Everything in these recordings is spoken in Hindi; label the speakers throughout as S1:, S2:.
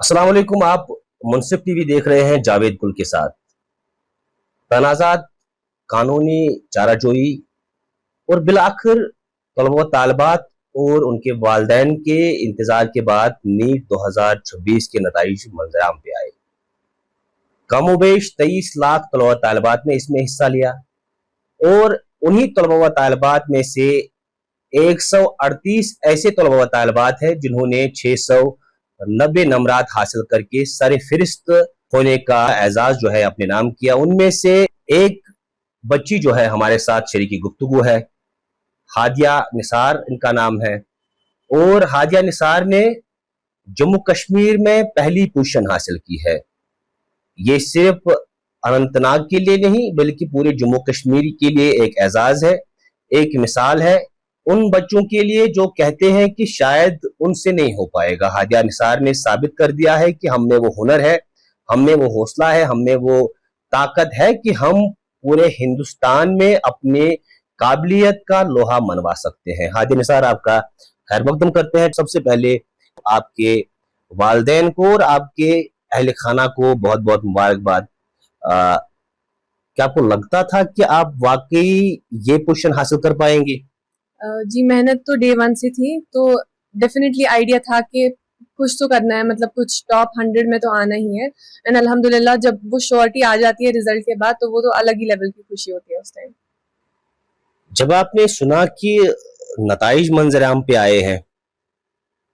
S1: अस्सलाम वालेकुम। आप मुनसिफ टीवी देख रहे हैं जावेद गुल के साथ। तनाज़ात, कानूनी चाराजोई और बिलाखिर तलबा व तालिबात और उनके वालिदैन के इंतजार के बाद नीट 2026 के नताइज मंजराम पे आए। कमोबेश 23 लाख तलबा व तालिबात ने इसमें हिस्सा लिया और उन्हीं तलबा व तालिबात में से 138 ऐसे तलबा व तालिबात हैं जिन्होंने 690 नंबरात हासिल करके सर फिरिस्त होने का एजाज जो है अपने नाम किया। उनमें से एक बच्ची जो है हमारे साथ शरीकी गुफ्तगू है, हादिया निसार इनका नाम है। और हादिया निसार ने जम्मू कश्मीर में पहली पोजीशन हासिल की है। ये सिर्फ अनंतनाग के लिए नहीं बल्कि पूरे जम्मू कश्मीर के लिए एक एजाज है, एक मिसाल है उन बच्चों के लिए जो कहते हैं कि शायद उनसे नहीं हो पाएगा। हादिया निसार ने साबित कर दिया है कि हम में वो हुनर है, हम में वो हौसला है, हम में वो ताकत है कि हम पूरे हिंदुस्तान में अपने काबिलियत का लोहा मनवा सकते हैं। हादिया निसार, आपका खैर मकदम करते हैं। सबसे पहले आपके वालिदैन को और आपके अहल खाना को बहुत बहुत मुबारकबाद। क्या आपको लगता था कि आप वाकई ये पोजीशन हासिल कर पाएंगे?
S2: जी, मेहनत तो डे वन से थी, तो डेफिनेटली आइडिया था कि कुछ तो करना है, मतलब कुछ टॉप 100 में तो आना ही है। एंड अल्हम्दुलिल्लाह जब वो श्योरिटी आ जाती है रिजल्ट के बाद, तो वो तो अलग ही लेवल की खुशी होती है उस टाइम।
S1: जब आपने सुना कि नताइज मंजराम पे आए हैं,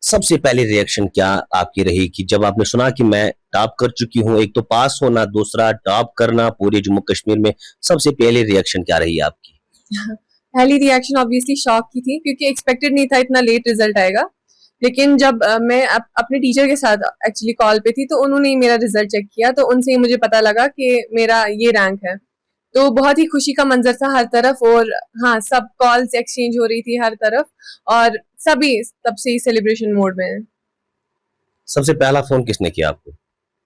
S1: सबसे पहले रिएक्शन क्या आपकी रही कि जब आपने सुना कि मैं टॉप कर चुकी हूँ? एक तो पास होना, दूसरा टॉप करना पूरे जम्मू कश्मीर में, सबसे पहले रिएक्शन क्या रही आपकी?
S2: पहली रिएक्शन ऑब्वियसली शॉक की थी, क्योंकि एक्सपेक्टेड नहीं था इतना लेट रिजल्ट आएगा। लेकिन जब मैं अपने टीचर के साथ एक्चुअली कॉल पे थी, तो उन्होंने ही मेरा रिजल्ट चेक किया, तो उनसे ही मुझे पता लगा कि मेरा ये रैंक है। तो बहुत ही खुशी का मंजर था हर तरफ, और हाँ, सब कॉल्स एक्सचेंज हो रही थी हर तरफ, और सभी तब से ही सेलिब्रेशन मोड में है।
S1: सबसे पहला फोन किसने किया आपको?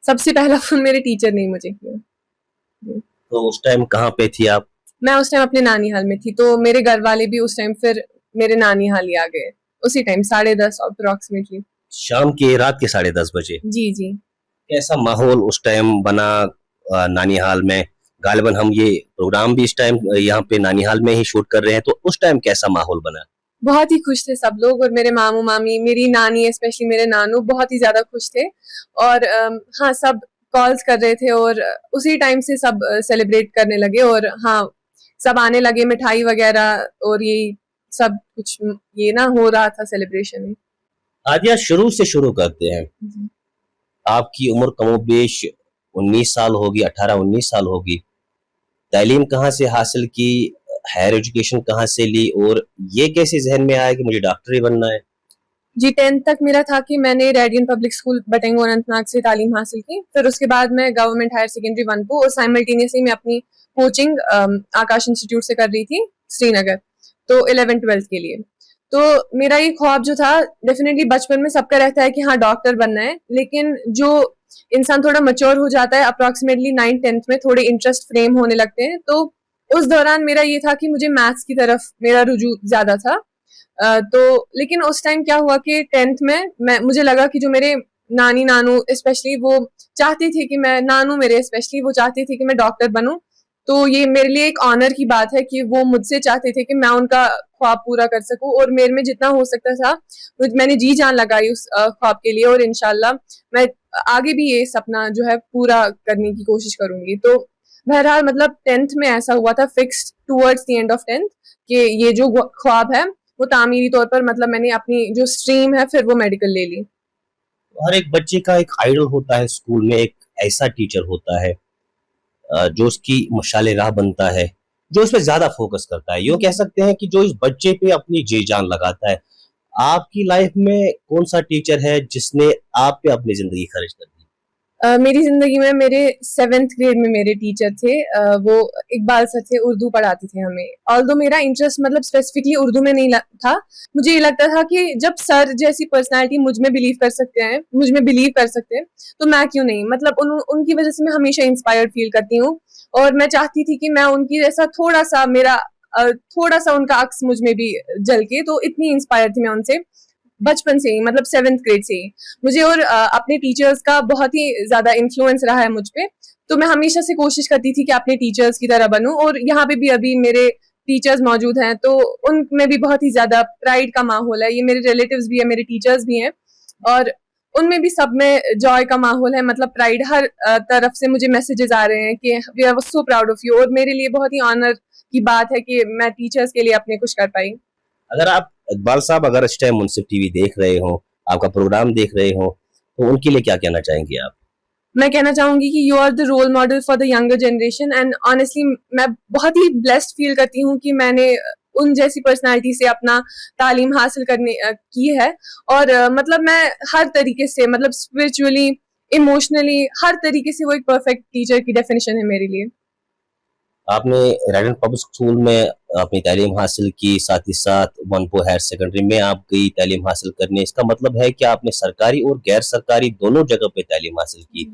S2: सबसे पहला फोन मेरे टीचर ने ही मुझे किया।
S1: तो उस टाइम कहाँ पे थी आप?
S2: मैं उस टाइम अपने नानी हाल में थी, तो मेरे घर वाले भी उस टाइम फिर मेरे नानी हाल ही आ गए उसी टाइम 10:30 अप्रोक्सीमेटली।
S1: शाम के, रात के 10:30 बजे?
S2: जी जी।
S1: कैसा माहौल उस टाइम बना नानी हाल में? गालिबन हम ये प्रोग्राम भी इस टाइम यहाँ पे नानी हाल में ही शूट कर रहे हैं, तो उस टाइम कैसा माहौल बना?
S2: बहुत ही खुश थे सब लोग, और मेरे मामू मामी, मेरी नानी, स्पेशली मेरे नानू बहुत ही ज्यादा खुश थे। और हाँ, सब कॉल्स कर रहे थे, और उसी टाइम से सब सेलिब्रेट करने लगे, और हाँ, सब आने लगे, मिठाई वगैरह, और ये सब कुछ ये ना हो रहा था सेलिब्रेशन।
S1: आदिया, शुरू से शुरू करते हैं। आपकी उम्र कमोबेश 19 साल होगी, 18-19 साल होगी। तालीम कहाँ से हासिल की, हायर एजुकेशन कहाँ से ली, और ये कैसे जहन में आया कि मुझे डॉक्टर ही बनना है?
S2: जी, 10th तक मेरा था कि मैंने रेडियन पब्लिक स्कूल बटेंगो अनंतनाग से तालीम हासिल की। फिर उसके बाद मैं गवर्नमेंट हायर सेकेंडरी वनपू, और साइमल्टेनियसली मैं अपनी कोचिंग आकाश इंस्टीट्यूट से कर रही थी श्रीनगर, तो 11th-12th के लिए। तो मेरा ये ख्वाब जो था, डेफिनेटली बचपन में सबका रहता है कि हाँ डॉक्टर बनना है, लेकिन जो इंसान थोड़ा मैच्योर हो जाता है अप्रोक्सीमेटली 9th-10th में, थोड़े इंटरेस्ट फ्रेम होने लगते हैं, तो उस दौरान मेरा ये था कि मुझे मैथ्स की तरफ मेरा रुझू ज्यादा था। तो लेकिन उस टाइम क्या हुआ कि 10th में मुझे लगा कि जो मेरे नानी नानू स्पेशली वो चाहती थी कि मैं, नानू मेरे स्पेशली वो चाहती थी कि मैं डॉक्टर बनूं। तो ये मेरे लिए एक ऑनर की बात है कि वो मुझसे चाहते थे कि मैं उनका ख्वाब पूरा कर सकूं, और मेरे में जितना हो सकता था मैंने जी जान लगाई उस ख्वाब के लिए, और इंशाल्लाह मैं आगे भी ये सपना जो है पूरा करने की कोशिश करूंगी। तो बहरहाल मतलब 10th में ऐसा हुआ था, fixed towards the end of 10th, कि ये जो ख्वाब है वो तामीरी तौर पर, मतलब मैंने अपनी जो स्ट्रीम है फिर वो मेडिकल ले ली।
S1: हर एक बच्चे का एक आइडल होता है स्कूल में, एक ऐसा टीचर होता है जो उसकी मशाले राह बनता है, जो उस पर ज्यादा फोकस करता है। यूँ कह सकते हैं कि जो इस बच्चे पे अपनी जी जान लगाता है। आपकी लाइफ में कौन सा टीचर है जिसने आप पे अपनी जिंदगी खर्च कर दी?
S2: मेरी जिंदगी में मेरे 7th ग्रेड में मेरे टीचर थे, वो इकबाल सर थे, उर्दू पढ़ाते थे हमें। ऑल्दो मेरा इंटरेस्ट मतलब स्पेसिफिकली उर्दू में नहीं था, मुझे ये लगता था कि जब सर जैसी पर्सनालिटी मुझ में बिलीव कर सकते हैं, मुझ में बिलीव कर सकते हैं, तो मैं क्यों नहीं। मतलब उनकी वजह से मैं हमेशा इंस्पायर्ड फील करती हूँ, और मैं चाहती थी कि मैं उनकी जैसा थोड़ा सा मेरा थोड़ा सा उनका अक्स मुझ में भी झलके, तो इतनी इंस्पायर थी मैं उनसे। बचपन से ही, मतलब 7th ग्रेड से ही मुझे और अपने टीचर्स का बहुत ही ज्यादा इन्फ्लुएंस रहा है मुझ पे। तो मैं हमेशा से कोशिश करती थी कि अपने टीचर्स की तरह बनूं, और यहाँ पे भी अभी मेरे टीचर्स मौजूद हैं तो उनमें भी बहुत ही ज्यादा प्राइड का माहौल है। ये मेरे रिलेटिव्स भी है, मेरे टीचर्स भी हैं, और उनमें भी सब में जॉय का माहौल है, मतलब प्राइड। हर तरफ से मुझे मैसेजेस आ रहे हैं कि we are so proud of you, और मेरे लिए बहुत ही ऑनर की बात है कि मैं टीचर्स के लिए अपने कुछ कर पाई।
S1: अगर आप इकबाल साहब अगर इस टाइम मुनसिफ टीवी देख रहे हो, आपका प्रोग्राम देख रहे हो, तो उनके लिए क्या कहना चाहेंगे आप?
S2: मैं कहना चाहूंगी कि you are the role model for the younger generation, and honestly मैं बहुत ही ब्लेस्ड फील करती हूँ कि मैंने उन जैसी पर्सनालिटी से अपना तालीम हासिल करने की है। और मतलब मैं हर तरीके से, मतलब स्पिरिचुअली, इमोशनली, हर तरीके से वो एक परफेक्ट टीचर की डेफिनेशन है मेरे लिए।
S1: आपने रेडियंट पब्लिक स्कूल में अपनी तालीम हासिल की, साथ ही साथ वनपो हायर सेकेंडरी में आप गई तालीम हासिल करने। इसका मतलब है कि आपने सरकारी और गैर सरकारी दोनों जगह पे तालीम हासिल की।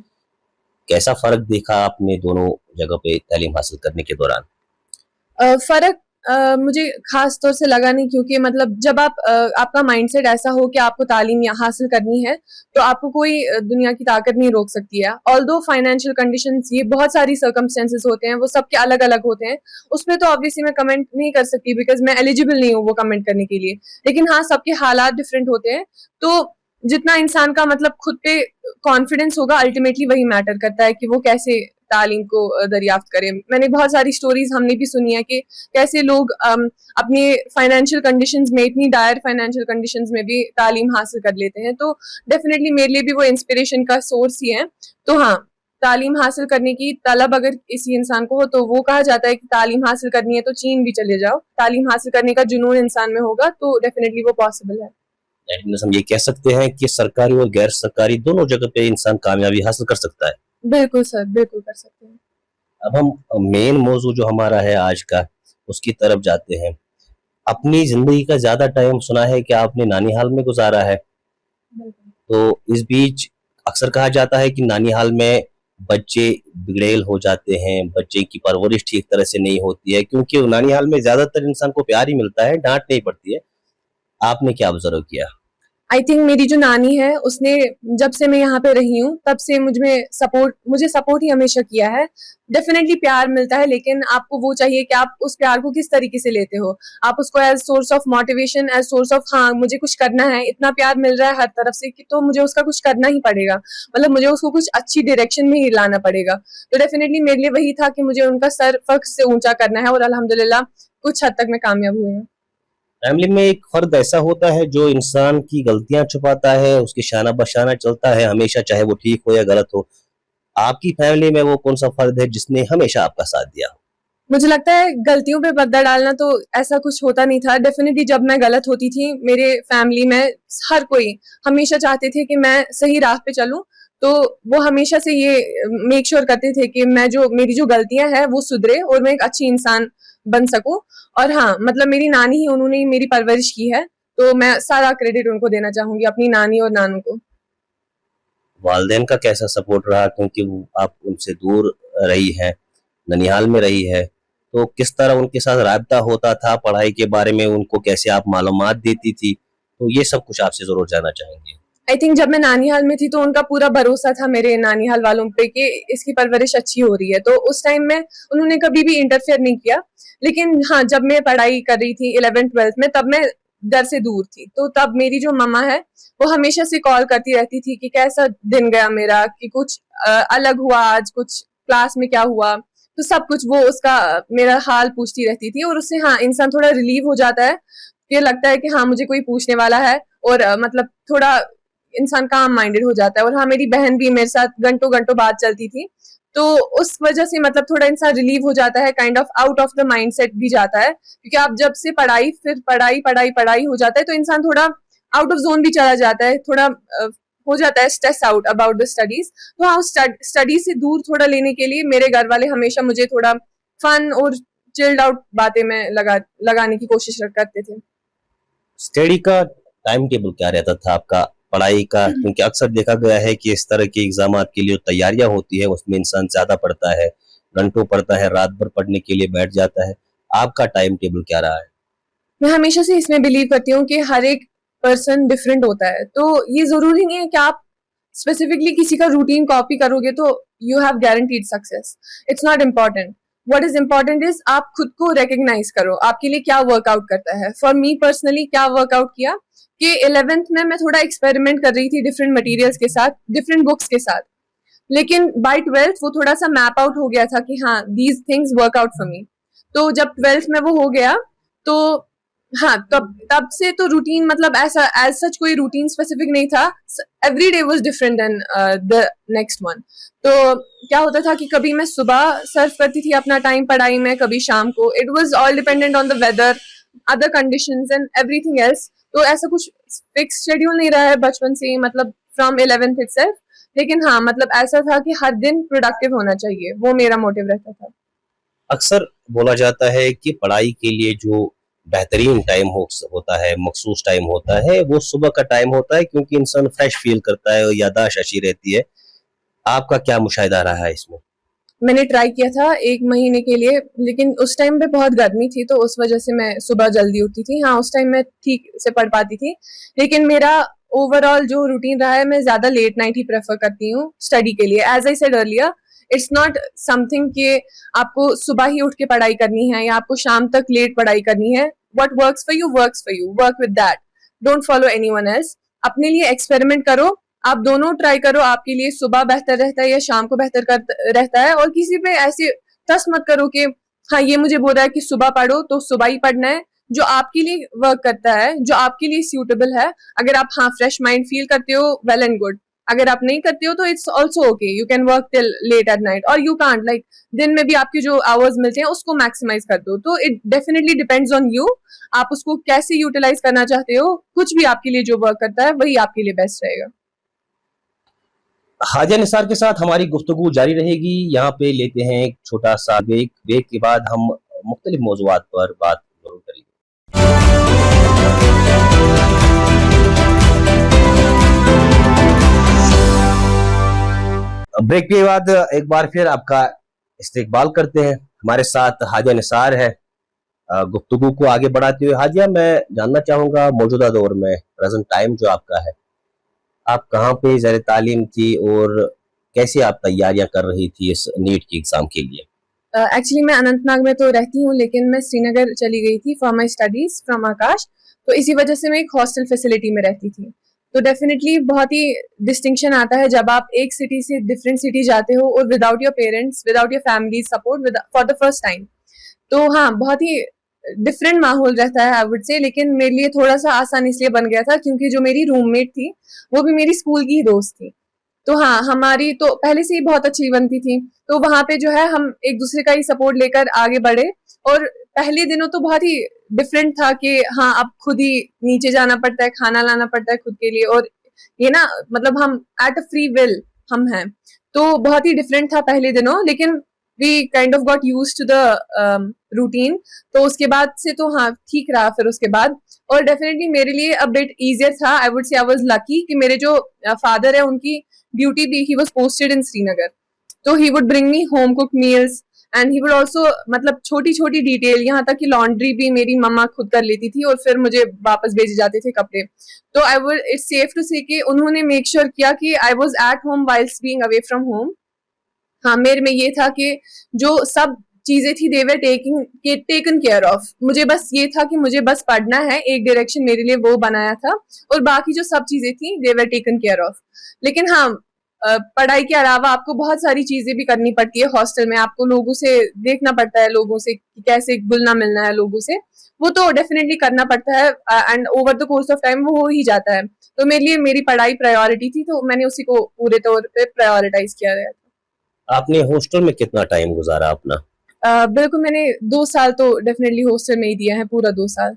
S1: कैसा फ़र्क देखा आपने दोनों जगह पे तालीम हासिल करने के दौरान?
S2: फ़र्क मुझे ख़ास तौर से लगा नहीं, क्योंकि मतलब जब आपका माइंडसेट ऐसा हो कि आपको तालीम हासिल करनी है, तो आपको कोई दुनिया की ताकत नहीं रोक सकती है। ऑल्दो फाइनेंशियल कंडीशंस, ये बहुत सारी सर्कमस्टेंसेस होते हैं, वो सबके अलग-अलग होते हैं। उसमें तो ऑब्वियसली मैं कमेंट नहीं कर सकती, बिकॉज़ मैं एलिजिबल नहीं हूँ वो कमेंट करने के लिए। लेकिन हाँ, सबके हालात डिफरेंट होते हैं, तो जितना इंसान का मतलब खुद पे कॉन्फिडेंस होगा, अल्टीमेटली वही मैटर करता है कि वो कैसे तालीम को दरियाफ्त करें। मैंने बहुत सारी स्टोरीज हमने भी सुनी है कि कैसे लोग अपने फाइनेंशियल कंडीशंस में, इतनी डायर फाइनेंशियल कंडीशंस में भी तालीम हासिल कर लेते हैं। तो डेफिनेटली मेरे लिए भी वो इंस्पिरेशन का सोर्स ही है। तो हाँ, तालीम हासिल करने की तलब अगर किसी इंसान को हो, तो वो कहा जाता है कि तालीम हासिल करनी है तो चीन भी चले जाओ। तालीम हासिल करने का जुनून इंसान में होगा तो डेफिनेटली वो पॉसिबल है।
S1: हम ये कह सकते हैं कि सरकारी और गैर सरकारी दोनों जगह पे इंसान कामयाबी हासिल कर सकता है।
S2: बिल्कुल सर, बिल्कुल कर सकते हैं।
S1: अब हम मेन मौजू जो हमारा है आज का, उसकी तरफ जाते हैं। अपनी ज़िंदगी का ज़्यादा टाइम सुना है कि आपने नानी-हाल में गुज़ारा है।
S2: बिल्कुल।
S1: तो इस बीच अक्सर कहा जाता है कि नानी-हाल में बच्चे बिगड़ैल हो जाते हैं, बच्चे की परवरिश ठीक तरह से नहीं होती है, क्योंकि नानी-हाल में ज़्यादातर इंसान को प्यार ही मिलता है, डाँट नहीं पड़ती है। आपने क्या ऑब्ज़र्व किया?
S2: आई थिंक मेरी जो नानी है, उसने जब से मैं यहाँ पे रही हूँ तब से मुझे सपोर्ट ही हमेशा किया है। डेफिनेटली प्यार मिलता है, लेकिन आपको वो चाहिए कि आप उस प्यार को किस तरीके से लेते हो। आप उसको as source of motivation, as source of हाँ मुझे कुछ करना है, इतना प्यार मिल रहा है हर तरफ से कि तो मुझे उसका कुछ करना ही पड़ेगा, मतलब मुझे उसको कुछ अच्छी डायरेक्शन में ही लाना पड़ेगा। तो डेफिनेटली मेरे लिए वही था कि मुझे उनका सर फर्क से ऊंचा करना है, और अल्हम्दुलिल्लाह कुछ हद तक मैं कामयाब हुई हूँ।
S1: फैमिली में एक फर्द ऐसा होता है जो इंसान की गलतियां छुपाता है, उसकी शाना बशाना चलता है हमेशा, चाहे वो ठीक हो या गलत हो। आपकी फैमिली में वो कौन सा फर्द है जिसने हमेशा आपका साथ दिया?
S2: मुझे लगता है गलतियों पे पर्दा डालना तो ऐसा कुछ होता नहीं था। डेफिनेटली जब मैं गलत होती थी, मेरे फैमिली में हर कोई हमेशा चाहते थे कि मैं सही राह पे चलूं, तो वो हमेशा से ये मेक श्योर करते थे कि मेरी जो गलतियां हैं वो सुधरे और मैं एक अच्छी इंसान बन सकूं। और हाँ, मतलब मेरी नानी ही, उन्होंने ही मेरी परवरिश की है, तो मैं सारा क्रेडिट उनको देना चाहूंगी, अपनी नानी और नानू को।
S1: वालदेन का कैसा सपोर्ट रहा, क्योंकि आप उनसे दूर रही हैं, ननिहाल में रही है, तो किस तरह उनके साथ राब्ता होता था, पढ़ाई के बारे में उनको कैसे आप मालूमात देती थी? तो ये सब कुछ आपसे ज़रूर जानना चाहेंगे।
S2: आई थिंक जब मैं नानीहाल में थी तो उनका पूरा भरोसा था मेरे नानीहाल वालों पे कि इसकी परवरिश अच्छी हो रही है, तो उस टाइम में उन्होंने कभी भी इंटरफेयर नहीं किया। लेकिन हाँ, जब मैं पढ़ाई कर रही थी 11th-12th में, तब मैं घर से दूर थी, तो तब मेरी जो मम्मा है वो हमेशा से कॉल करती रहती थी कि कैसा दिन गया मेरा, कि कुछ अलग हुआ आज, कुछ क्लास में क्या हुआ, तो सब कुछ वो उसका मेरा हाल पूछती रहती थी। और उससे हाँ, इंसान थोड़ा रिलीव हो जाता है, ये लगता है कि हाँ मुझे कोई पूछने वाला है, और मतलब थोड़ा इंसान काम माइंडेड हो जाता है। और हाँ, मेरी बहन भी मेरे साथ घंटों घंटों बात चलती थी, तो उस वजह से मतलब थोड़ा इंसान रिलीव हो जाता है, kind of out of the mindset भी जाता है, क्योंकि आप जब से पढ़ाई, फिर पढ़ाई पढ़ाई पढ़ाई हो जाता है, तो इंसान थोड़ा आउट ऑफ जोन भी चला जाता है, थोड़ा हो जाता है stress out about the studies. तो हाँ, स्टडीज से दूर थोड़ा लेने के लिए मेरे घर वाले हमेशा मुझे थोड़ा फन और चिल्ड आउट बातें में लगाने की कोशिश करते थे।
S1: स्टडी का टाइम टेबल क्या रहता था आपका, पढ़ाई का? क्योंकि अक्सर देखा गया है कि इस तरह के एग्जाम के लिए तैयारियां होती है, उसमें इंसान ज्यादा पढ़ता है, घंटों पढ़ता है, रात भर पढ़ने के लिए बैठ जाता है। आपका टाइम टेबल क्या रहा है?
S2: मैं हमेशा से इसमें बिलीव करती हूँ कि हर एक पर्सन डिफरेंट होता है, तो ये जरूरी नहीं है कि आप स्पेसिफिकली किसी का रूटीन कॉपी करोगे तो you have guaranteed success. It's not important. What is important is आप खुद को रिकग्नाइज करो आपके लिए क्या वर्कआउट करता है. फॉर मी पर्सनली क्या वर्कआउट किया कि 11th में मैं थोड़ा एक्सपेरिमेंट कर रही थी डिफरेंट मटेरियल्स के साथ, डिफरेंट बुक्स के साथ, लेकिन बाय 12th वो थोड़ा सा मैप आउट हो गया था कि हाँ these things work out for me. तो जब 12th में वो हो गया तो हाँ तब से तो रूटीन मतलब ऐसा एज सच कोई रूटीन स्पेसिफिक नहीं था. Every day was different than the next one. तो क्या होता था कि कभी मैं सुबह सर्व करती थी अपना टाइम पढ़ाई में, कभी शाम को. It was all dependent on the weather, other conditions and everything else. तो ऐसा कुछ फिक्स शेड्यूल नहीं रहा है बचपन से ही, मतलब फ्रॉम 11th इटसेल्फ. लेकिन हाँ मतलब ऐसा था कि हर दिन प्रोडक्टिव होना चाहिए, वो मेरा मोटिव रहता था.
S1: अक्सर बोला जाता है कि पढ़ाई के लिए जो बेहतरीन टाइम होता है, मखसूस टाइम होता है, वो सुबह का टाइम होता है, क्योंकि इंसान फ्रेश फील करता है और याददाश्त अच्छी रहती है. आपका क्या मुशाहिदा रहा है इसमें?
S2: मैंने ट्राई किया था 1 महीने के लिए, लेकिन उस टाइम पे बहुत गर्मी थी तो उस वजह से मैं सुबह जल्दी उठती थी. हाँ उस टाइम मैं ठीक से पढ़ पाती थी, लेकिन मेरा ओवरऑल जो रूटीन रहा है, मैं ज्यादा लेट नाइट ही प्रेफर करती हूँ स्टडी के लिए. As I said earlier, it's not something कि आपको सुबह ही उठ के पढ़ाई करनी है या आपको शाम तक लेट पढ़ाई करनी है. What works for you, work with that. Don't follow anyone else. अपने लिए एक्सपेरिमेंट करो, आप दोनों ट्राई करो. आपके लिए सुबह बेहतर रहता है या शाम को बेहतर रहता है. और किसी पे ऐसे ट्रस्ट मत करो कि हाँ ये मुझे बोल रहा है कि सुबह पढ़ो तो सुबह ही पढ़ना है. जो आपके लिए वर्क करता है, जो आपके लिए सूटेबल है, अगर आप हाँ फ्रेश माइंड फील करते हो, वेल एंड गुड. अगर आप नहीं करते हो तो it's also okay, you can work till late at night. और यू कांट लाइक दिन में भी आपके जो आवर्स मिलते हैं उसको मैक्सिमाइज कर दो. तो it definitely depends on you, आप उसको कैसे यूटिलाइज करना चाहते हो. कुछ भी आपके लिए जो वर्क करता है वही आपके लिए बेस्ट रहेगा.
S1: हाजिया निसार के साथ हमारी गुफ्तगू जारी रहेगी. यहाँ पे लेते हैं एक छोटा सा ब्रेक. ब्रेक के बाद हम मुख्तलिफ मौज़ूआत पर बात जरूर करेंगे. ब्रेक के बाद एक बार फिर आपका इस्तकबाल करते हैं. हमारे साथ हाजिया निसार है. गुफ्तगू को आगे बढ़ाते हुए हाजिया, मैं जानना चाहूँगा मौजूदा दौर में, प्रेजेंट टाइम जो आपका है, आप कहाँ पे ज़र तालीम थी और कैसे आप तैयारियां कर रही थी इस नीट की एग्ज़ाम के लिए?
S2: एक्चुअली मैं अनंतनाग में तो रहती हूँ, लेकिन मैं श्रीनगर चली गई थी फॉर माई स्टडीज फ्रॉम आकाश. तो इसी वजह से मैं एक हॉस्टल फैसिलिटी में रहती थी. तो डेफिनेटली बहुत ही डिस्टिंक्शन आता है जब आप एक सिटी से डिफरेंट सिटी जाते हो और without your parents, without your family support, for the first time. तो हाँ बहुत ही डिफरेंट माहौल रहता है आई वुड से. लेकिन मेरे लिए थोड़ा सा आसान इसलिए बन गया था क्योंकि जो मेरी रूममेट थी वो भी मेरी स्कूल की ही दोस्त थी. तो हाँ हमारी तो पहले से ही बहुत अच्छी बनती थी. तो वहां पे जो है हम एक दूसरे का ही सपोर्ट लेकर आगे बढ़े. और पहले दिनों तो बहुत ही डिफरेंट था कि हाँ अब खुद ही नीचे जाना पड़ता है, खाना लाना पड़ता है खुद के लिए, और ये ना मतलब हम एट अ फ्री विल हम हैं. तो बहुत ही डिफरेंट था पहले दिनों, लेकिन we kind of got use to the routine. तो उसके बाद से तो हाँ ठीक रहा फिर उसके बाद. और डेफिनेटली मेरे लिए अ बिट इजियर था. I would say I was lucky कि मेरे जो फादर है उनकी ड्यूटी भी, he was posted in Srinagar. तो he would bring me home cook meals and he would also, मतलब छोटी छोटी डिटेल, यहाँ तक कि लॉन्ड्री भी मेरी मम्मा खुद कर लेती थी और फिर मुझे वापस भेजे जाते थे कपड़े. तो I would it's safe to say कि उन्होंने मेक श्योर किया कि I was at home whiles being away from home. हाँ मेरे में ये था कि जो सब चीजें थी दे वर टेकन केयर ऑफ. मुझे बस ये था कि मुझे बस पढ़ना है, एक डायरेक्शन मेरे लिए वो बनाया था, और बाकी जो सब चीजें थी दे वर टेकन केयर ऑफ. लेकिन हाँ पढ़ाई के अलावा आपको बहुत सारी चीजें भी करनी पड़ती है हॉस्टल में. आपको लोगों से देखना पड़ता है, लोगों से कैसे घुलना मिलना है लोगों से, वो तो डेफिनेटली करना पड़ता है. And over the course of time वो हो ही जाता है. तो मेरे लिए मेरी पढ़ाई प्रायोरिटी थी, तो मैंने उसी को पूरे तौर पे प्रायोरिटाइज किया गया.
S1: आपने हॉस्टल में कितना टाइम गुजारा अपना?
S2: बिल्कुल मैंने 2 साल तो डेफिनेटली हॉस्टल में ही दिया है, पूरा 2 साल.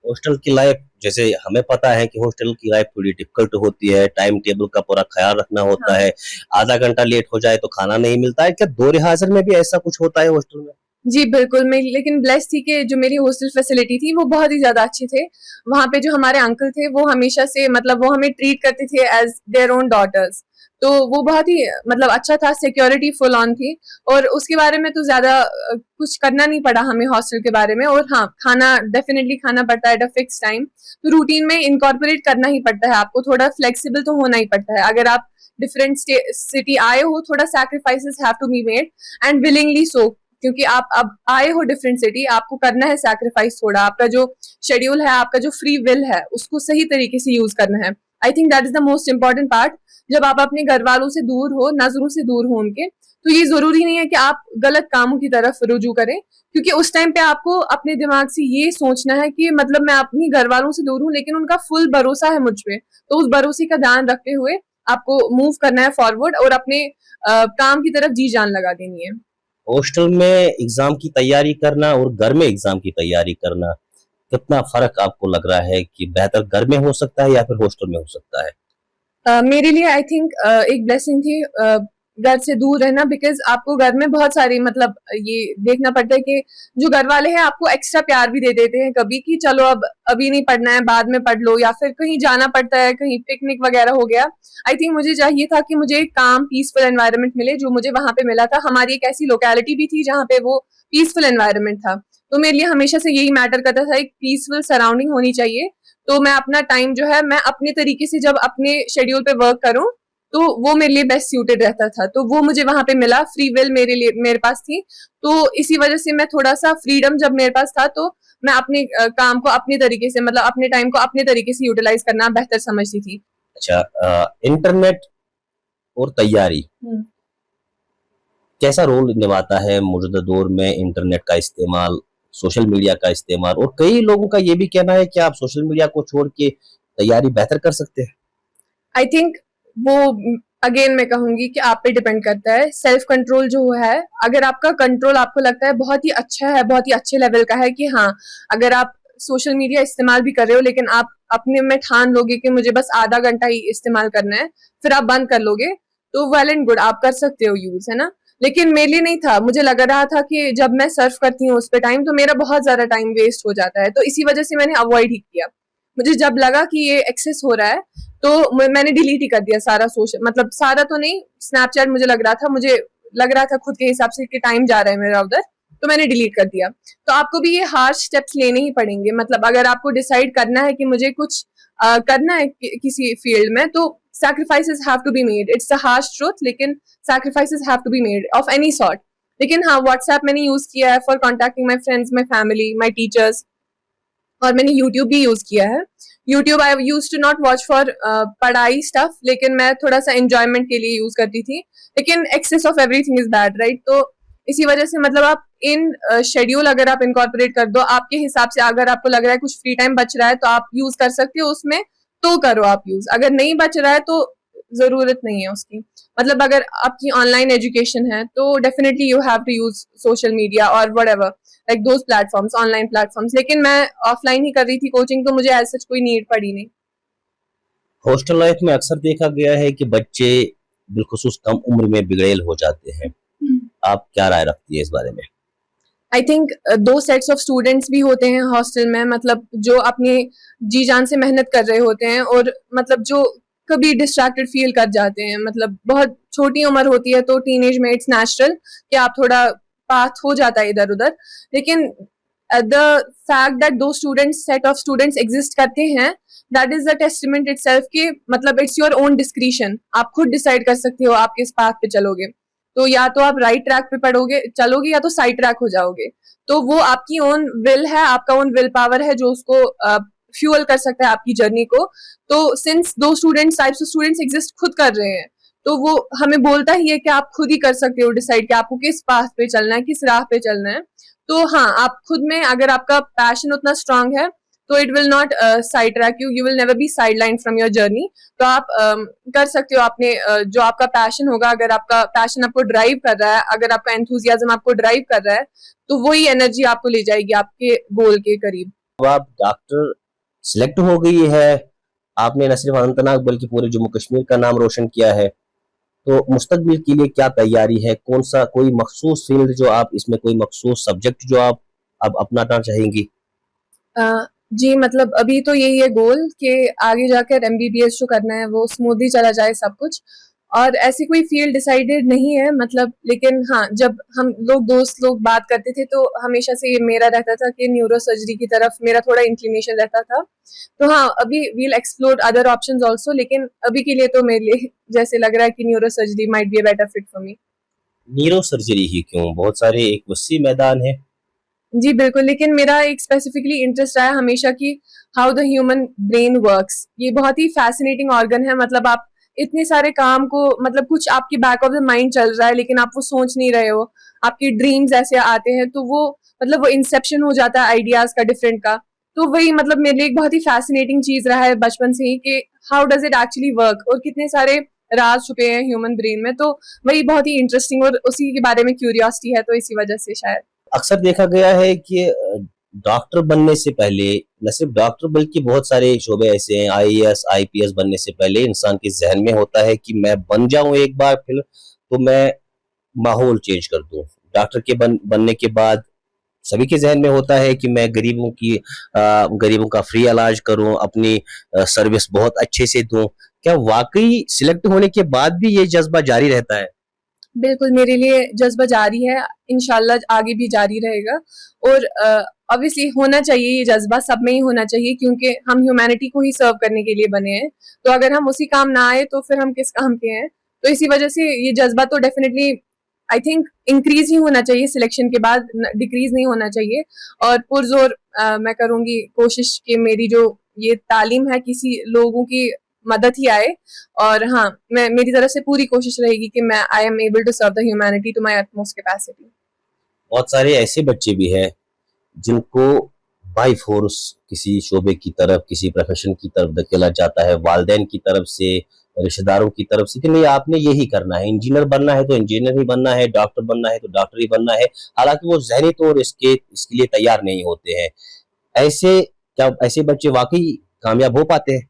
S1: हॉस्टल की लाइफ, जैसे हमें पता है कि हॉस्टल की लाइफ थोड़ी डिफिकल्ट होती है, टाइम टेबल का पूरा ख्याल रखना होता
S2: हाँ.
S1: है, आधा घंटा लेट हो जाए तो खाना नहीं मिलता है. क्या दौर हाजिर में भी ऐसा कुछ होता है हॉस्टल में?
S2: जी, बिल्कुल, मैं लेकिन ब्लेस्ड थी कि जो मेरी हॉस्टल फैसिलिटी थी, वो बहुत ही ज़्यादा अच्छी थे। वहाँ पे जो हमारे अंकल थे, वो हमेशा से मतलब वो हमें ट्रीट करते थे एज़ देयर ओन डॉटर्स। तो वो बहुत ही मतलब अच्छा था, सिक्योरिटी फुल ऑन थी और उसके बारे में तो ज़्यादा कुछ करना नहीं पड़ा हमें हॉस्टल के बारे में और हाँ, खाना डेफ़िनिटली खाना पड़ता है एट अ फिक्स टाइम। तो रूटीन में इनकॉर्पोरेट करना ही पड़ता है आपको, थोड़ा फ्लेक्सिबल तो होना ही पड़ता है। अगर आप डिफरेंट सिटी आए हो, थोड़ा sacrifices have to be made and willingly so, क्योंकि आप अब आए हो डिफरेंट सिटी, आपको करना है सैक्रिफाइस थोड़ा, आपका जो शेड्यूल है, आपका जो फ्री विल है, उसको सही तरीके से यूज करना है। I think that is the most important part. जब आप अपने घर वालों से दूर हो, नजरों से दूर हो उनके, तो ये जरूरी नहीं है कि आप गलत कामों की तरफ रुजू करें, क्योंकि उस टाइम पे आपको अपने दिमाग से ये सोचना है कि मतलब मैं अपनी घर वालों से दूर हूँ लेकिन उनका फुल भरोसा है मुझ पे, तो उस भरोसे का ध्यान रखते हुए आपको मूव करना है फॉरवर्ड और अपने काम की तरफ जी जान लगा देनी है।
S1: हॉस्टल में एग्जाम की तैयारी करना और घर में एग्जाम की तैयारी करना, कितना फर्क आपको लग रहा है कि बेहतर घर में हो सकता है या फिर हॉस्टल में हो सकता है?
S2: मेरे लिए आई थिंक एक ब्लेसिंग थी घर से दूर रहना, बिकॉज आपको घर में बहुत सारी मतलब ये देखना पड़ता है कि जो घर वाले हैं आपको एक्स्ट्रा प्यार भी दे देते हैं कभी कि चलो अब अभी नहीं पढ़ना है, बाद में पढ़ लो, या फिर कहीं जाना पड़ता है, कहीं पिकनिक वगैरह हो गया। आई थिंक मुझे चाहिए था कि मुझे एक काम पीसफुल एनवायरनमेंट मिले, जो मुझे वहां पे मिला था। हमारी एक ऐसी लोकेलिटी भी थी जहाँ पे वो पीसफुल एनवायरनमेंट था, तो मेरे लिए हमेशा से यही मैटर करता था, एक पीसफुल सराउंडिंग होनी चाहिए। तो मैं अपना टाइम जो है मैं अपने तरीके से जब अपने शेड्यूल पे वर्क करूं, तो वो मेरे लिए बेस्ट सूटेड रहता था, तो वो मुझे वहां पे मिला, फ्री विल मेरे लिए मेरे पास थी। तो इसी वजह से मैं थोड़ा सा फ्रीडम जब मेरे पास था, तो मैं अपने काम को अपने तरीके से मतलब अपने टाइम को अपने तरीके से यूटिलाइज करना बेहतर समझती थी।
S1: अच्छा, इंटरनेट और तैयारी कैसा रोल निभाता है मौजूदा दौर में? इंटरनेट का इस्तेमाल, सोशल मीडिया का इस्तेमाल, और कई लोगों का ये भी कहना है कि आप सोशल मीडिया को छोड़ के तैयारी बेहतर कर सकते हैं।
S2: आई थिंक वो अगेन मैं कहूंगी कि आप पे डिपेंड करता है, सेल्फ कंट्रोल जो है। अगर आपका कंट्रोल आपको लगता है बहुत ही अच्छा है, बहुत ही अच्छे लेवल का है कि हाँ, अगर आप सोशल मीडिया इस्तेमाल भी कर रहे हो लेकिन आप अपने में ठान लोगे कि मुझे बस आधा घंटा ही इस्तेमाल करना है, फिर आप बंद कर लोगे, तो वेल एंड गुड, आप कर सकते हो यूज, है ना। लेकिन मेरे लिए नहीं था, मुझे लग रहा था कि जब मैं सर्फ करती हूँ उस पर टाइम, तो मेरा बहुत ज्यादा टाइम वेस्ट हो जाता है, तो इसी वजह से मैंने अवॉइड ही किया। मुझे जब लगा कि ये एक्सेस हो रहा है, तो मैंने डिलीट ही कर दिया सारा सोशल, मतलब सारा तो नहीं, स्नैपचैट मुझे लग रहा था, मुझे लग रहा था खुद के हिसाब से कि टाइम जा रहा है मेरा उधर, तो मैंने डिलीट कर दिया। तो आपको भी ये हार्श स्टेप्स लेने ही पड़ेंगे, मतलब अगर आपको डिसाइड करना है कि मुझे कुछ करना है किसी फील्ड में, तो sacrifices have to be made. It's a harsh truth, लेकिन sacrifices have to be made of any sort. लेकिन हाँ, व्हाट्सएप मैंने यूज किया है for contacting my friends, my family, my teachers, और मैंने यूट्यूब भी यूज किया है। YouTube I use to not watch for पढ़ाई स्टफ, लेकिन मैं थोड़ा सा एंजॉयमेंट के लिए यूज करती थी। लेकिन excess of everything is bad, right. तो इसी वजह से मतलब आप इन शेड्यूल अगर आप इनकॉर्पोरेट कर दो आपके हिसाब से, अगर आपको लग रहा है कुछ फ्री टाइम बच रहा है तो आप यूज कर सकते हो उसमें, तो करो आप यूज। अगर नहीं बच रहा है तो जरूरत नहीं है उसकी। मतलब अगर आपकी ऑनलाइन एजुकेशन है तो definitely you have to use social media और whatever, like those platforms, online platforms. लेकिन मैं ऑफलाइन ही कर रही थी कोचिंग, तो मुझे ऐसा कोई नीड पड़ी नहीं।
S1: हॉस्टल लाइफ में अक्सर देखा गया है कि बच्चे बिलखुसूस कम उम्र में बिगड़ेल हो जाते हैं। आप क्या राय रखती है इस बारे में?
S2: आई थिंक दो सेट्स ऑफ स्टूडेंट्स भी होते हैं हॉस्टल में, मतलब जो अपनी जी जान से मेहनत कर रहे होते हैं और मतलब जो कभी डिस्ट्रैक्टेड फील कर जाते हैं, मतलब बहुत छोटी उम्र होती है तो टीनेज में इट्स नेचुरल कि आप थोड़ा पाथ हो जाता है इधर उधर। लेकिन द फैक्ट दैट दो students, set of students exist करते हैं, that is the testament itself कि मतलब इट्स योर ओन डिस्क्रिशन, आप खुद डिसाइड कर सकते हो आप किस पाथ पे चलोगे। तो या तो आप राइट ट्रैक पे पढ़ोगे चलोगे, या तो साइड ट्रैक हो जाओगे। तो वो आपकी ओन विल है, आपका ओन विल पावर है जो उसको फ्यूअल कर सकता है आपकी जर्नी को। तो सिंस दो students, types of students exist खुद कर रहे हैं, तो वो हमें बोलता ही है कि आप खुद ही कर सकते हो डिसाइड कि आपको किस पाथ पे चलना है, किस राह पे चलना है। तो हाँ, आप खुद में अगर आपका पैशन उतना स्ट्रांग है, तो it will not side track you, you will never be side line from your journey. तो आप कर सकते हो अपने जो आपका पैशन होगा, अगर आपका पैशन आपको ड्राइव कर रहा है, अगर आपका एंथुजियाज्म आपको ड्राइव कर रहा है, तो वही एनर्जी आपको ले जाएगी आपके गोल के करीब।
S1: अब आप डॉक्टर सिलेक्ट हो गई है, आपने न सिर्फ अनंतनाग बल्कि पूरे जम्मू कश्मीर का नाम रोशन किया है। तो मुस्तकबिल के लिए क्या तैयारी है? कौन सा कोई मखसूस फील्ड जो आप इसमें कोई मखसूस सब्जेक्ट जो आप अब अपनाना चाहेंगी?
S2: अ, जी, मतलब अभी तो यही है गोल कि आगे जाकर एमबीबीएस जो करना है वो स्मूथली चला जाए सब कुछ। और ऐसी कोई फील्ड डिसाइडेड नहीं है, मतलब लेकिन हाँ, जब हम लोग दोस्त लोग बात करते थे तो हमेशा से ये मेरा रहता था कि न्यूरो सर्जरी की तरफ मेरा थोड़ा इंक्लिनेशन रहता था। तो हाँ, अभी we'll explore other options also, लेकिन अभी के लिए तो मेरे लिए जैसे लग रहा है कि neurosurgery might be a better fit for me.
S1: Neurosurgery ही क्यों? बहुत सारे एक वसी मैदान है।
S2: जी, बिल्कुल, लेकिन मेरा एक स्पेसिफिकली इंटरेस्ट रहा है हमेशा कि how the human brain works. ये बहुत ही फैसिनेटिंग ऑर्गन है, मतलब आप इतने सारे काम को, मतलब कुछ आपके बैक ऑफ द माइंड चल रहा है लेकिन आप वो सोच नहीं रहे हो। आपके ड्रीम्स ऐसे आते हैं तो वो, मतलब वो इंसेप्शन हो जाता है आइडियाज़ का डिफरेंट का। तो वही, मतलब मेरे लिए एक बहुत ही फैसिनेटिंग चीज़ रहा है बचपन से ही कि how does it actually work और कितने सारे राज़ छुपे हैं ह्यूमन ब्रेन में। तो वही बहुत ही इंटरेस्टिंग और उसी के बारे में क्यूरियोसिटी है, तो इसी वजह से शायद।
S1: अक्सर देखा गया है कि डॉक्टर बनने से पहले, न सिर्फ डॉक्टर बल्कि बहुत सारे शोबे ऐसे हैं, आईएएस आईपीएस बनने से पहले इंसान के जहन में होता है कि मैं बन जाऊं एक बार, फिर तो मैं माहौल चेंज कर दूं। डॉक्टर के बनने के बाद सभी के जहन में होता है कि मैं गरीबों का फ्री इलाज करूं, अपनी सर्विस बहुत अच्छे से दूं। क्या वाकई सिलेक्ट होने के बाद भी ये जज्बा जारी रहता है?
S2: बिल्कुल, मेरे लिए जज़्बा जारी है, इंशाल्लाह आगे भी जारी रहेगा। और ऑब्वियसली होना चाहिए ये जज़्बा, सब में ही होना चाहिए क्योंकि हम ह्यूमैनिटी को ही सर्व करने के लिए बने हैं। तो अगर हम उसी काम ना आए तो फिर हम किस काम के हैं? तो इसी वजह से ये जज़्बा तो डेफ़िनेटली आई थिंक इंक्रीज़ ही होना चाहिए सिलेक्शन के बाद, न डिक्रीज़ नहीं होना चाहिए। और पुरज़ोर मैं करूँगी कोशिश कि मेरी जो ये तालीम है किसी लोगों की मदद ही आए। और हाँ, मैं, मेरी तरफ से पूरी कोशिश रहेगी कि मैं I am able to serve the humanity to my utmost capacity.
S1: बहुत सारे ऐसे बच्चे भी हैं जिनको बाय फोर्स किसी शोबे की तरफ, किसी प्रोफेशन की तरफ धकेला जाता है, वालिदैन की तरफ से, रिश्तेदारों की तरफ से कि नहीं आपने यही करना है, इंजीनियर बनना है तो इंजीनियर ही बनना है, डॉक्टर बनना है तो डॉक्टर ही बनना है। हालांकि वो ज़हनी तौर इसके लिए तैयार नहीं होते हैं। ऐसे क्या ऐसे बच्चे वाकई कामयाब हो पाते हैं?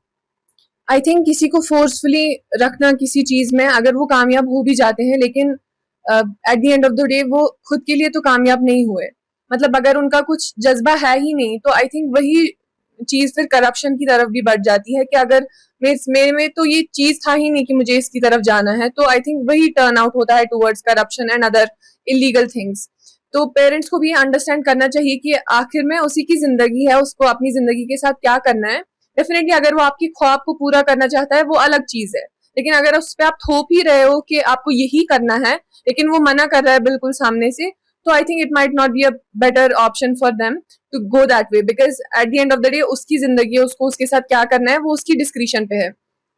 S2: आई थिंक किसी को फोर्सफुली रखना किसी चीज़ में, अगर वो कामयाब हो भी जाते हैं लेकिन eight the end of the day वो खुद के लिए तो कामयाब नहीं हुए। मतलब अगर उनका कुछ जज़्बा है ही नहीं तो आई थिंक वही चीज़ फिर करप्शन की तरफ भी बढ़ जाती है कि अगर मेरे में तो ये चीज़ था ही नहीं कि मुझे इसकी तरफ जाना है, तो आई थिंक वही टर्न आउट होता है towards corruption and other illegal things. तो पेरेंट्स को भी अंडरस्टैंड करना चाहिए कि आखिर में उसी की ज़िंदगी है, उसको अपनी ज़िंदगी के साथ क्या करना है। डेफिनेटली अगर वो आपकी ख्वाब को पूरा करना चाहता है वो अलग चीज है, लेकिन अगर उस पर आप थोप ही रहे हो कि आपको यही करना है लेकिन वो मना कर रहा है बिल्कुल सामने से, तो I think it might not be a better option for them to go that way, because at the end of the day उसकी जिंदगी है, उसको उसके साथ क्या करना है वो उसकी डिस्क्रिप्शन पे है।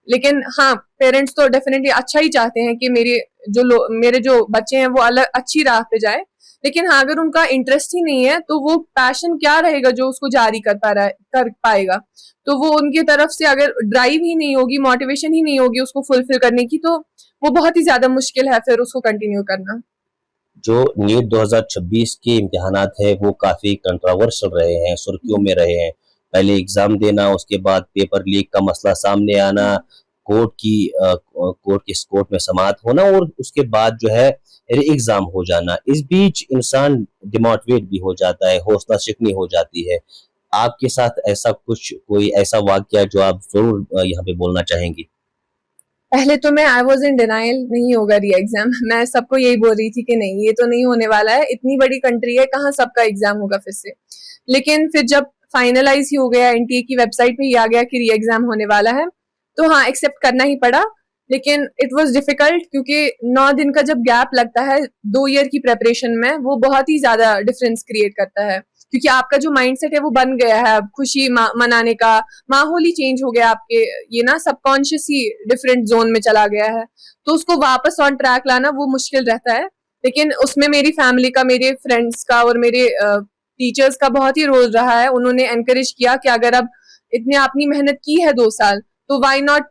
S2: लेकिन हाँ, पेरेंट्स तो डेफिनेटली अच्छा ही चाहते हैं कि मेरे जो बच्चे हैं वो अलग अच्छी राह पे जाए। लेकिन हाँ, अगर उनका इंटरेस्ट ही नहीं है तो वो पैशन क्या रहेगा जो उसको जारी कर पाएगा। तो वो उनकी तरफ से अगर ड्राइव ही नहीं होगी, मोटिवेशन ही नहीं होगी उसको फुलफिल करने की, तो वो बहुत ही ज्यादा मुश्किल है फिर उसको कंटिन्यू करना।
S1: जो नीट 2026 के इम्तिहानात है वो काफ़ी कंट्रोवर्शियल रहे हैं, सुर्खियों में रहे हैं। पहले एग्ज़ाम देना, उसके बाद पेपर लीक का मसला सामने आना, कोर्ट में समाअत होना और उसके बाद जो है एग्ज़ाम हो जाना। इस बीच इंसान डिमोटिवेट भी हो जाता है, हौसला शिकनी हो जाती है। आपके साथ ऐसा कुछ कोई ऐसा वाक़या जो आप ज़रूर यहाँ पे बोलना चाहेंगी?
S2: पहले तो मैं आई वॉज इन डिनाइल, नहीं होगा री एग्जाम। मैं सबको यही बोल रही थी कि नहीं, ये तो नहीं होने वाला है, इतनी बड़ी कंट्री है, कहाँ सबका एग्जाम होगा फिर से। लेकिन फिर जब फाइनलाइज ही हो गया, एनटीए की वेबसाइट पे ही आ गया कि री एग्जाम होने वाला है, तो हाँ, एक्सेप्ट करना ही पड़ा। लेकिन इट वॉज डिफिकल्ट क्योंकि 9 दिन का जब गैप लगता है 2 ईयर की प्रेपरेशन में, वो बहुत ही ज्यादा डिफरेंस क्रिएट करता है क्योंकि आपका जो माइंडसेट है वो बन गया है, अब खुशी मनाने का माहौल ही चेंज हो गया आपके, ये ना सबकॉन्शियस ही डिफरेंट जोन में चला गया है। तो उसको वापस ऑन ट्रैक लाना वो मुश्किल रहता है। लेकिन उसमें मेरी फैमिली का, मेरे फ्रेंड्स का और मेरे टीचर्स का बहुत ही रोल रहा है। उन्होंने एनकरेज किया कि अगर अब इतने आपने मेहनत की है 2 साल, तो why not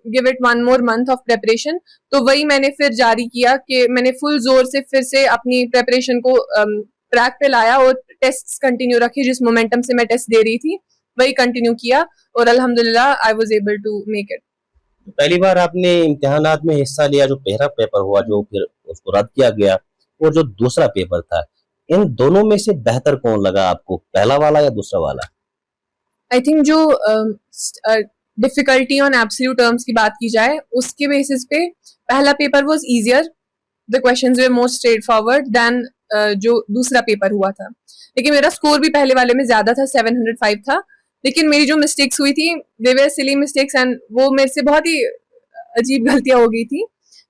S2: give it 1 more month of preparation. तो वही मैंने फिर जारी किया कि मैंने फुल जोर से फिर से अपनी प्रेपरेशन को ट्रैक पे लाया और टेस्ट कंटिन्यू रखे, जिस मोमेंटम से मैं टेस्ट दे रही थी वही कंटिन्यू किया और अल्हम्दुलिल्लाह I was able to make it.
S1: पहली बार आपने इम्तिहानात में हिस्सा लिया, जो पहला पेपर हुआ जो फिर उसको रद्द किया गया, और जो दूसरा पेपर था, इन दोनों में से बेहतर कौन लगा आपको, पहला वाला या दूसरा वाला?
S2: आई थिंक जो डिफिकल्टी ऑन एब्सोल्यूट टर्म्स की बात की जाए, उसके बेसिस पे पहला paper was easier, the questions were more straightforward than जो दूसरा पेपर हुआ था। लेकिन मेरा स्कोर भी पहले वाले में ज्यादा था, 705 था। लेकिन मेरी जो मिस्टेक्स हुई थी, दे वर सिली मिस्टेक्स, एंड वो मेरे से बहुत ही अजीब गलतियां हो गई थी।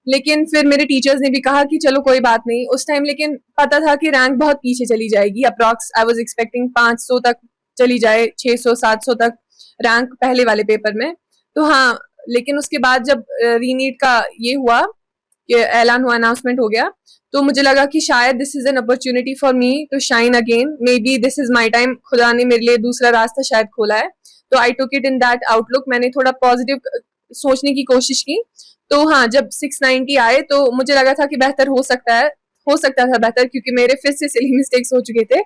S2: लेकिन फिर मेरे टीचर्स ने भी कहा कि चलो कोई बात नहीं उस टाइम, लेकिन पता था कि रैंक बहुत पीछे चली जाएगी। अप्रॉक्स आई वाज एक्सपेक्टिंग 500 तक चली जाए, 600 700 तक रैंक पहले वाले पेपर में। तो हाँ, लेकिन उसके बाद जब रीनीट का ये हुआ कि ऐलान हुआ, अनाउंसमेंट हो गया, तो मुझे लगा कि शायद this is an opportunity for me to shine again, maybe this is my time, खुदा ने मेरे लिए दूसरा रास्ता शायद खोला है। तो I took it in that outlook, मैंने थोड़ा पॉजिटिव सोचने की कोशिश की। तो हाँ, जब 690 आए तो मुझे लगा था कि बेहतर हो सकता था बेहतर, क्योंकि मेरे फिर से सिली मिस्टेक्स हो चुके थे।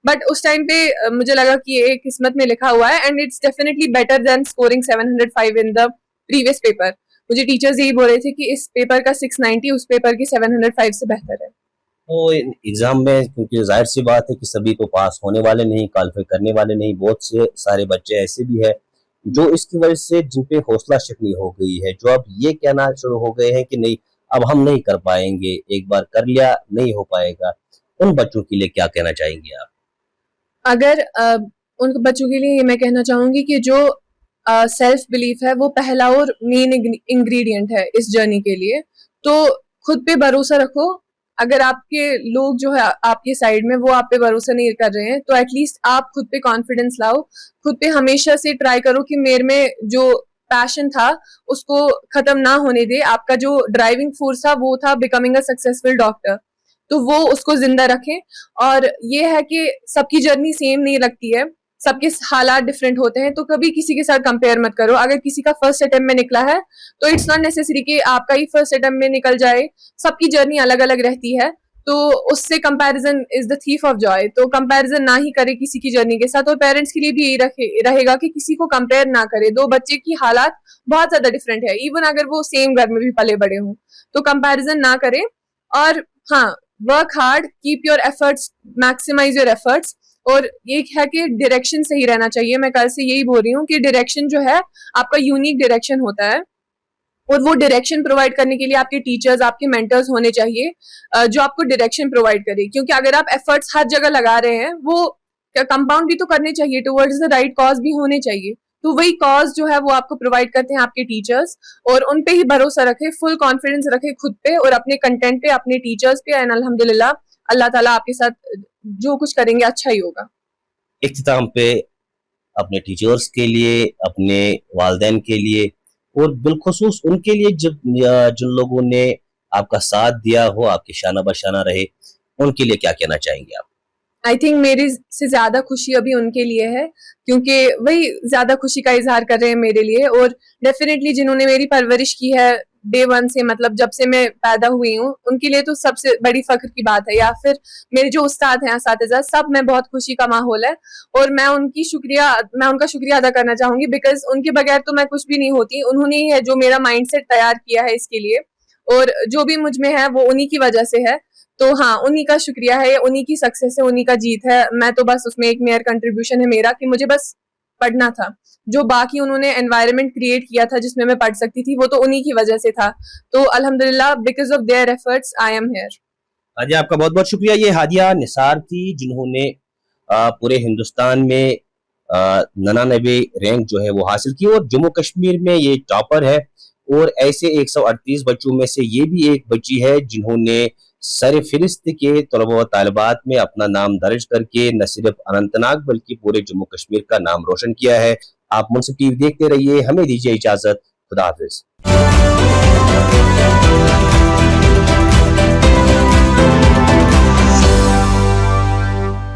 S2: बट उस टाइम पे मुझे लगा कि ये किस्मत में लिखा हुआ है, and it's definitely better than scoring 705 in the previous paper. मुझे टीचर्स यही बोल रहे थे कि इस पेपर का 690 उस पेपर के 705 से बेहतर है।
S1: तो एग्जाम में, क्योंकि जाहिर सी बात है कि सभी को पास होने वाले नहीं, क्वालिफाई करने वाले नहीं, बहुत से सारे बच्चे ऐसे भी है जो इसकी वजह से जिन पे हौसला शिकनी हो गई है, जो अब ये कहना शुरू हो गए हैं कि नहीं अब हम नहीं कर पाएंगे, एक बार कर लिया नहीं हो पाएगा, उन बच्चों के लिए क्या कहना चाहेंगे आप?
S2: अगर उन बच्चों के लिए मैं कहना चाहूंगी कि जो सेल्फ बिलीफ है वो पहला और मेन इंग्रेडिएंट है इस जर्नी के लिए। तो खुद पे भरोसा रखो। अगर आपके लोग जो है आपके साइड में वो आप पे भरोसा नहीं कर रहे हैं, तो एटलीस्ट आप खुद पे कॉन्फिडेंस लाओ। खुद पे हमेशा से ट्राई करो कि मेरे में जो पैशन था उसको खत्म ना होने दे। आपका जो ड्राइविंग फोर्स था वो था बिकमिंग अ सक्सेसफुल डॉक्टर, तो वो उसको जिंदा रखें। और ये है कि सबकी जर्नी सेम नहीं लगती है, सबके हालात डिफरेंट होते हैं, तो कभी किसी के साथ कंपेयर मत करो। अगर किसी का फर्स्ट अटेम्प्ट में निकला है तो इट्स नॉट नेसेसरी कि आपका ही फर्स्ट अटेम्प्ट में निकल जाए। सबकी जर्नी अलग अलग रहती है, तो उससे comparison is the thief of Joy. तो कंपैरिजन ना ही करे किसी की जर्नी के साथ, और पेरेंट्स के लिए भी यही रहेगा कि किसी को कंपेयर ना करे। दो बच्चे की हालात बहुत ज्यादा डिफरेंट है, इवन अगर वो सेम घर में भी पले बड़े हों, तो कंपैरिजन ना करे। और हाँ, work hard, keep your efforts, maximise your efforts. और ये है कि डायरेक्शन सही रहना चाहिए। मैं कल से यही बोल रही हूँ कि डायरेक्शन जो है आपका यूनिक डायरेक्शन होता है, और वो डायरेक्शन प्रोवाइड करने के लिए आपके टीचर्स, आपके मेंटर्स होने चाहिए जो आपको डायरेक्शन प्रोवाइड करे। क्योंकि अगर आप एफर्ट्स हर जगह लगा रहे हैं, वो कंपाउंड भी तो करने चाहिए, टुवर्ड्स द राइट कॉज भी होने चाहिए। तो वही कॉज जो है वो आपको प्रोवाइड करते हैं आपके टीचर्स, और उन पे ही भरोसा रखे, फुल कॉन्फिडेंस रखे खुद पे और अपने कंटेंट पे, अपने टीचर्स पे, एंड अल्हम्दुलिल्लाह अल्लाह ताला आपके साथ जो कुछ करेंगे अच्छा ही होगा।
S1: इख्तिताम पे अपने टीचर्स के लिए, अपने वालिदैन के लिए, और बिलखुसूस उनके लिए जिन लोगों ने आपका साथ दिया हो, आपके शाना बशाना रहे, उनके लिए क्या कहना चाहेंगे आप?
S2: आई थिंक मेरे से ज्यादा खुशी अभी उनके लिए है, क्योंकि वही ज्यादा खुशी का इजहार कर रहे हैं मेरे लिए। और डेफिनेटली जिन्होंने मेरी परवरिश की है डे वन से, मतलब जब से मैं पैदा हुई हूँ, उनके लिए तो सबसे बड़ी फख्र की बात है। या फिर मेरे जो उस्ताद हैं, असातिज़ा, सब में बहुत खुशी का माहौल है। और मैं उनका शुक्रिया अदा करना चाहूंगी, बिकॉज उनके बगैर तो मैं कुछ भी नहीं होती। उन्होंने ही है जो मेरा माइंडसेट तैयार किया है इसके लिए, और जो भी मुझ में है वो उन्हीं की वजह से है। तो हाँ, उन्हीं का शुक्रिया है, उन्हीं की सक्सेस है, उन्हीं का जीत है। मैं तो बस उसमें एक मेयर कंट्रीब्यूशन है मेरा कि मुझे बस पढ़ना था। जो बाकी उन्होंने एनवायरनमेंट क्रिएट किया था जिसमें मैं पढ़ सकती थी, वो तो उन्हीं की वजह से था। तो अल्हम्दुलिल्लाह, because of their efforts I am here.
S1: हाजिया, आपका बहुत बहुत शुक्रिया। ये हादिया निसार थी, जिन्होंने पूरे हिंदुस्तान में 99 रैंक जो है वो हासिल की, और जम्मू कश्मीर में ये टॉपर है। और ऐसे 138 बच्चों में से ये भी एक बच्ची है जिन्होंने सरफहरिस्त के तलबा व तालिबात में अपना नाम दर्ज करके न सिर्फ अनंतनाग बल्कि पूरे जम्मू कश्मीर का नाम रोशन किया है। आप मुनसिफ टीवी देखते रहिए, हमें दीजिए इजाजत। खुदा हाफिज।